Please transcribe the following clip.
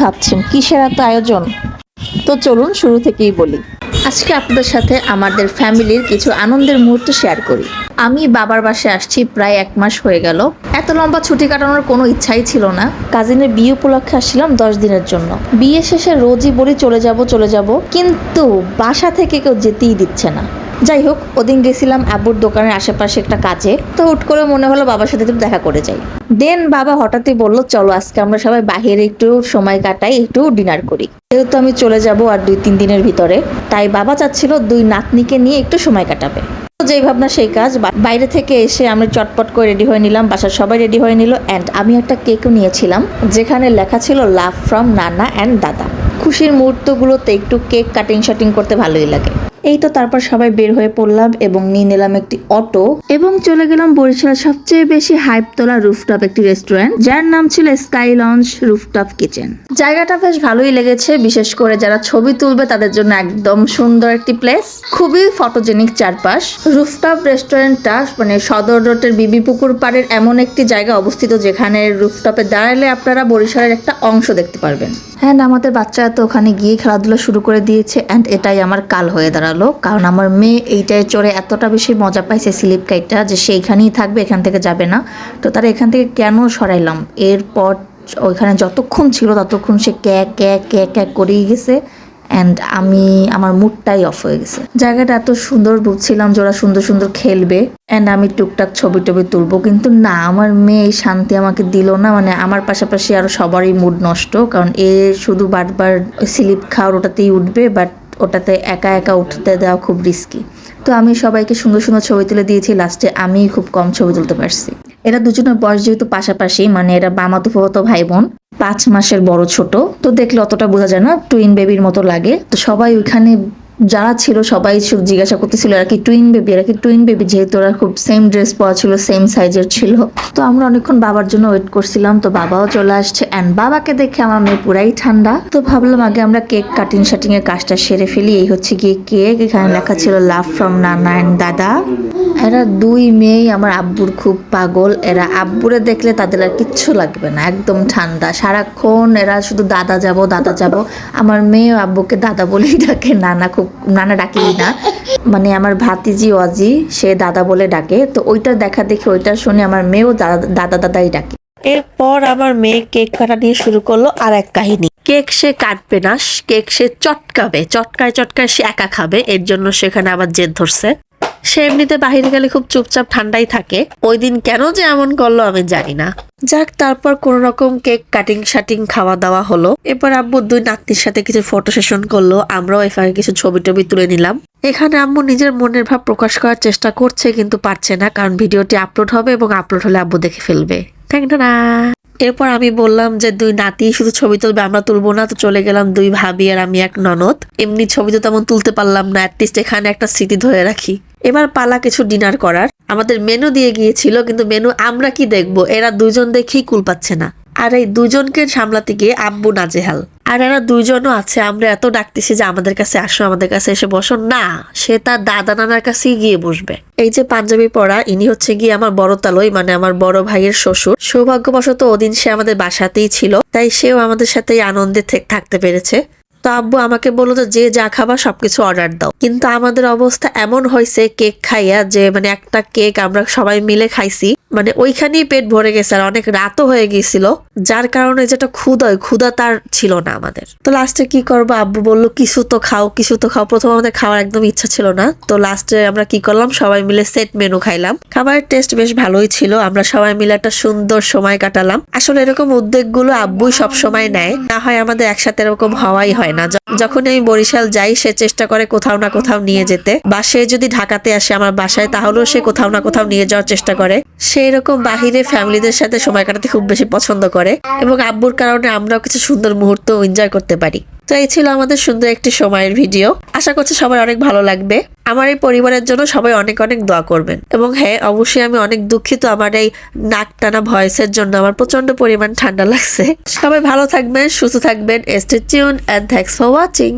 ভাবছেন কিসের এত আয়োজন? তো চলুন শুরু থেকেই বলি। আজকে আপনাদের সাথে আমাদের ফ্যামিলির কিছু আনন্দের মুহূর্ত শেয়ার করি। আমি বাবার বাসায় আসছি প্রায় 1 মাস হয়ে গেল। এত লম্বা ছুটি কাটানোর কোনো ইচ্ছাই ছিল না। কাজিনের বিয়ে উপলক্ষে আসছিলাম 10 দিনের জন্য। বিয়ে শেষে রোজই বলি চলে যাব, কিন্তু বাসা থেকে কেউ যেতেই দিচ্ছে না। যাই হোক, ওদিন গেছিলাম আব্বুর দোকানের আশেপাশে একটা কাজে। তো হুট করে মনে হলো বাবার সাথে একটু দেখা করে যাই। দেন বাবা হঠাৎই বললো চলো আজকে আমরা সবাই বাহিরে একটু সময় কাটাই, একটু ডিনার করি। যেহেতু আমি চলে যাব আর 2-3 দিনের ভিতরে, তাই বাবা চাচ্ছিল 2 নাতনিকে নিয়ে একটু সময় কাটাবে। যেই ভাবনা সেই কাজ। বাইরে থেকে এসে আমি চটপট করে রেডি হয়ে নিলাম, বাসার সবাই রেডি হয়ে নিল। অ্যান্ড আমি একটা কেকও নিয়েছিলাম যেখানে লেখা ছিল লাভ ফ্রম নানা অ্যান্ড দাদা। খুশির মুহূর্তগুলোতে একটু কেক কাটিং শাটিং করতে ভালোই লাগে। এই তো তারপর সবাই বের হয়ে পড়লাম এবং নিয়ে নিলাম একটি অটো এবং চলে গেলাম বরিশালের সবচেয়ে বেশি হাইপ তোলা রুফটপ একটি রেস্টুরেন্ট, যার নাম ছিল স্কাই লঞ্চ রুফটপ কিচেন। জায়গাটা বেশ ভালোই লেগেছে, বিশেষ করে যারা ছবি তুলবে তাদের জন্য একদম সুন্দর একটি প্লেস, খুবই ফটোজেনিক চারপাশ। রুফটপ রেস্টুরেন্টটা মানে সদর রোডের বিবি পুকুর পাড়ের এমন একটি জায়গা অবস্থিত যেখানে রুফটপে দাঁড়ালে আপনারা বরিশালের একটা অংশ দেখতে পারবেন। হ্যাঁ, আমাদের বাচ্চারা তো ওখানে গিয়ে খেলাধুলা শুরু করে দিয়েছে। অ্যান্ড এটাই আমার কাল হয়ে দাঁড়ালো, কারণ আমার মেয়ে এইটায় চড়ে এতটা বেশি মজা পাইছে স্লিপ কাইটটা যে সে এইখানেই থাকবে, এখান থেকে যাবে না। তো তারা এখান থেকে কেন সরাইলাম, এরপর ওইখানে যতক্ষণ ছিল ততক্ষণ সে ক্যাক ক্যাক ক্যাক ক্যাক করেই গেছে। অ্যান্ড আমার মুডটাই অফ হয়ে গেছে। জায়গাটা এত সুন্দর, বুঝছিলাম যে ওরা সুন্দর সুন্দর খেলবে অ্যান্ড আমি টুকটাক ছবি টবি তুলবো, কিন্তু না, আমার মেয়ে এই শান্তি আমাকে দিল না। মানে আমার পাশাপাশি আরো সবারই মুড নষ্ট, কারণ এ শুধু বারবার স্লিপ খাওয়ার ওটাতেই উঠবে, বাট ওটাতে একা একা উঠতে দেওয়া খুব রিস্কি। তো আমি সবাইকে সুন্দর সুন্দর ছবি তুলে দিয়েছি, লাস্টে আমি খুব কম ছবি তুলতে পারছি। এরা দুজনের বয়স যেহেতু পাশাপাশি, মানে এরা মামাতো ফুফাতো ভাই বোন, 5 মাসের বড় ছোট, তো দেখলে অতটা বোঝা যায় না, টুইন বেবির মতো লাগে। তো সবাই ওইখানে যারা ছিল সবাই জিজ্ঞাসা করতেছিল এরা কি টুইন বেবি, এরা কি টুইন বেবি, যেহেতু ওরা খুব সেম ড্রেস পরা ছিল, সেম সাইজের ছিল। তো আমরা অনেকক্ষণ বাবার জন্য ওয়েট করছিলাম, তো বাবাও চলে আসছে। অ্যান্ড বাবাকে দেখে আমার মেয়ে পুরাই ঠান্ডা। তো ভাবলাম আগে আমরা কেক কাটিং শাটিং এর কাজটা সেরে ফেলি। এই হচ্ছে গিয়ে কেক, এখানে লেখা ছিল লাভ ফ্রম নানা অ্যান্ড দাদা। এরা 2 মেয়েই আমার আব্বুর খুব পাগল। এরা আব্বুরে দেখলে তাদের আর কিচ্ছু লাগবে না, একদম ঠান্ডা সারাক্ষণ। এরা শুধু দাদা যাব দাদা যাব। আমার মেয়ে আব্বুকে দাদা বলেই ডাকে, নানা ডাকি না, মানে আমার ভাতিজি অজি সে দাদা বলে ডাকে। তো ওইটা দেখা দেখে ওইটা শুনে আমার মেয়েও দাদা দাদাই ডাকে। এরপর আমার মেয়ে কেক কাটা নিয়ে শুরু করলো আর এক কাহিনী। কেক সে কাটবে না, কেক সে চটকাবে, চটকায় সে একা খাবে। এর জন্য সেখানে আবার জেদ ধরছে। সে এমনিতে বাহিরে গেলে খুব চুপচাপ ঠান্ডাই থাকে, ওই দিন কেন যে এমন করলো আমি জানি না। যাক, তারপর কোন রকম কেক কাটিং শাটিং খাওয়া দাওয়া হলো। এরপর আম্মু 2 নাতনির সাথে কিছু ফটো সেশন করলো, আমরাও এখানে কিছু ছবি টবি তুলে নিলাম। এখানে আম্মু নিজের মনের ভাব প্রকাশ করার চেষ্টা করছে, কিন্তু পারছে না, কারণ ভিডিওটি আপলোড হবে এবং আপলোড হলে আব্বু দেখে ফেলবে। এরপর আমি বললাম যে 2 নাতি শুধু ছবি তুলবে, আমরা তুলবো না। তো চলে গেলাম 2 ভাবি আর আমি এক ননদ। এমনি ছবি তো তেমন তুলতে পারলাম না, অ্যাটলিস্ট এখানে একটা স্মৃতি ধরে রাখি। এবার পালা কিছু ডিনার করার। আমাদের মেনু দিয়ে গিয়েছিল, কিন্তু মেনু আমরা কি দেখবো, এরা 2জন দেখেই কুল পাচ্ছে না। আর এই 2জনকে সামলাতে গিয়ে আব্বু নাজেহাল। আর এরা 2জনও আছে, আমরা এত ডাকতেছি যে আমাদের কাছে আসো, আমাদের কাছে এসে বসো, না, সে তার দাদা নানার কাছেই গিয়ে বসবে। এই যে পাঞ্জাবি পরা, ইনি হচ্ছে গিয়ে আমার বড় তালই, মানে আমার বড় ভাইয়ের শ্বশুর। সৌভাগ্যবশত ওদিন সে আমাদের বাসাতেই ছিল, তাই সেও আমাদের সাথে আনন্দে থাকতে পেরেছে। তো আব্বু আমাকে বললো যে যা খাবার সবকিছু অর্ডার দাও, কিন্তু আমাদের অবস্থা এমন হয়েছে কেক খাইয়া যে মানে একটা কেক আমরা সবাই মিলে খাইছি, মানে ওইখানেই পেট ভরে গেছে। আর অনেক রাতও হয়ে গেছিল, যার কারণে যেটা ক্ষুধা তার ছিল না আমাদের। তো লাস্টে কি করবো, আব্বু বললো কিছু তো খাও। প্রথম আমাদের খাওয়ার একদম ইচ্ছা ছিল না, তো লাস্টে আমরা কি করলাম, সবাই মিলে সেট মেনু খাইলাম। খাবারের টেস্ট বেশ ভালোই ছিল, আমরা সবাই মিলে একটা সুন্দর সময় কাটালাম। আসলে এরকম উদ্যোগগুলো আব্বুই সব সময় নেয়, না হয় আমাদের একসাথে এরকম হওয়াই হয় না। যখন আমি বরিশাল যাই সে চেষ্টা করে কোথাও না কোথাও নিয়ে যেতে, বা সে যদি ঢাকাতে আসে আমার বাসায় তাহলেও সে কোথাও না কোথাও নিয়ে যাওয়ার চেষ্টা করে। সে এরকম বাহিরে ফ্যামিলিদের সাথে সময় কাটাতে খুব বেশি পছন্দ করে এবং আব্বুর কারণে আমরাও কিছু সুন্দর মুহূর্ত এনজয় করতে পারি। তো এই ছিল আমাদের সুন্দর একটি সময়ের ভিডিও। আশা করছি সবাই অনেক ভালো লাগবে। আমার এই পরিবারের জন্য সবাই অনেক অনেক দোয়া করবেন। এবং হ্যাঁ, অবশ্যই আমি অনেক দুঃখিত আমার এই নাক টানা ভয়েসের জন্য, আমার প্রচন্ড পরিমাণ ঠান্ডা লাগছে। সবাই ভালো থাকবেন, সুস্থ থাকবেন। Stay tuned and thanks for watching.